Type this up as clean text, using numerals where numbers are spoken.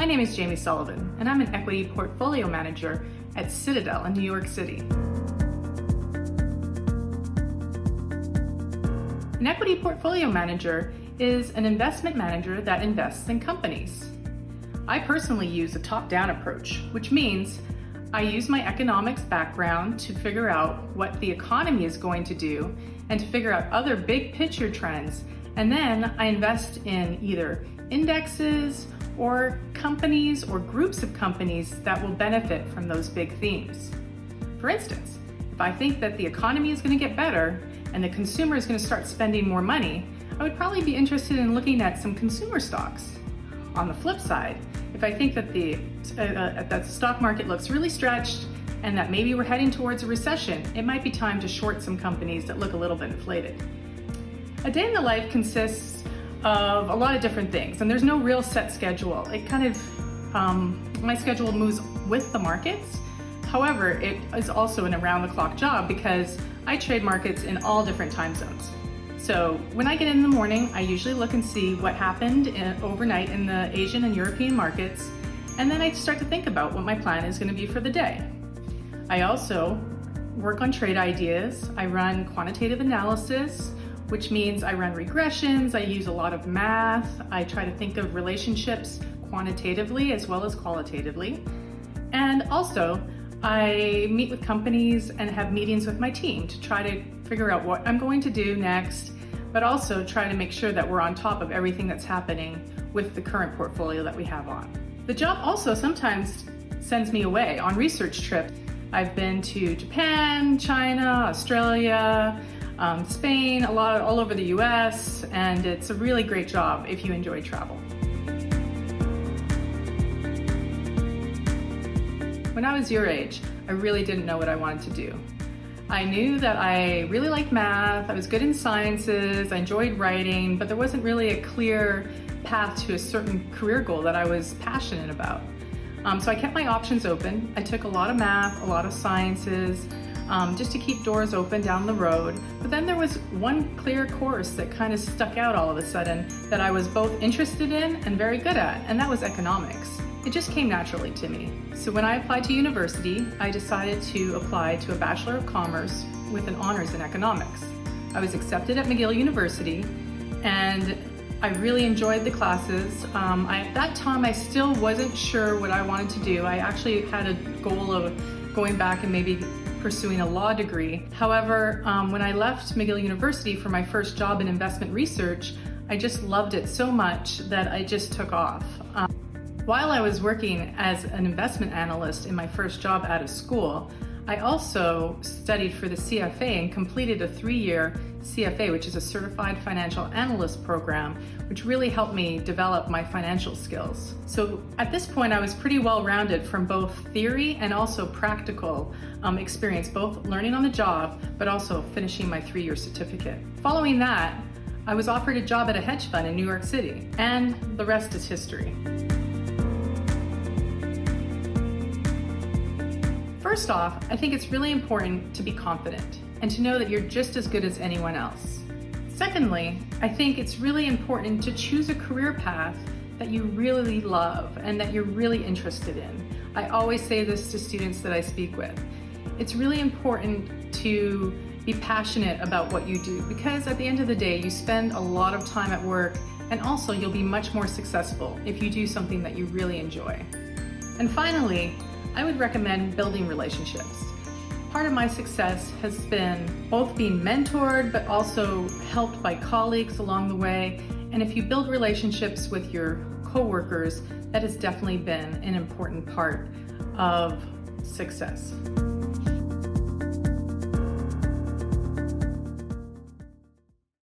My name is Jaymie Sullivan, and I'm an equity portfolio manager at Citadel in New York City. An equity portfolio manager is an investment manager that invests in companies. I personally use a top-down approach, which means I use my economics background to figure out what the economy is going to do and to figure out other big picture trends. And then I invest in either indexes or companies or groups of companies that will benefit from those big themes. For instance, if I think that the economy is going to get better and the consumer is going to start spending more money, I would probably be interested in looking at some consumer stocks. On the flip side, if I think that the stock market looks really stretched and that maybe we're heading towards a recession, it might be time to short some companies that look a little bit inflated. A day in the life consists of a lot of different things, and there's no real set schedule. It kind of, my schedule moves with the markets. However, it is also an around-the-clock job because I trade markets in all different time zones. So when I get in the morning, I usually look and see what happened overnight in the Asian and European markets, and then I start to think about what my plan is going to be for the day. I also work on trade ideas. I run quantitative analysis, which means I run regressions. I use a lot of math. I try to think of relationships quantitatively as well as qualitatively. And also, I meet with companies and have meetings with my team to try to figure out what I'm going to do next, but also try to make sure that we're on top of everything that's happening with the current portfolio that we have on. The job also sometimes sends me away on research trips. I've been to Japan, China, Australia, Spain, all over the US, and it's a really great job if you enjoy travel. When I was your age, I really didn't know what I wanted to do. I knew that I really liked math, I was good in sciences, I enjoyed writing, but there wasn't really a clear path to a certain career goal that I was passionate about. So I kept my options open. I took a lot of math, a lot of sciences, just to keep doors open down the road. But then there was one clear course that kind of stuck out all of a sudden that I was both interested in and very good at, and that was economics. It just came naturally to me. So when I applied to university, I decided to apply to a Bachelor of Commerce with an honors in economics. I was accepted at McGill University, and I really enjoyed the classes. At that time, I still wasn't sure what I wanted to do. I actually had a goal of going back and maybe pursuing a law degree. However, when I left McGill University for my first job in investment research, I just loved it so much that I just took off. While I was working as an investment analyst in my first job out of school, I also studied for the CFA and completed a 3-year CFA, which is a Certified Financial Analyst program, which really helped me develop my financial skills. So at this point, I was pretty well-rounded from both theory and also practical experience, both learning on the job, but also finishing my 3-year certificate. Following that, I was offered a job at a hedge fund in New York City, and the rest is history. First off, I think it's really important to be confident and to know that you're just as good as anyone else. Secondly, I think it's really important to choose a career path that you really love and that you're really interested in. I always say this to students that I speak with. It's really important to be passionate about what you do because at the end of the day, you spend a lot of time at work, and also you'll be much more successful if you do something that you really enjoy. And finally, I would recommend building relationships. Part of my success has been both being mentored, but also helped by colleagues along the way. And if you build relationships with your coworkers, that has definitely been an important part of success.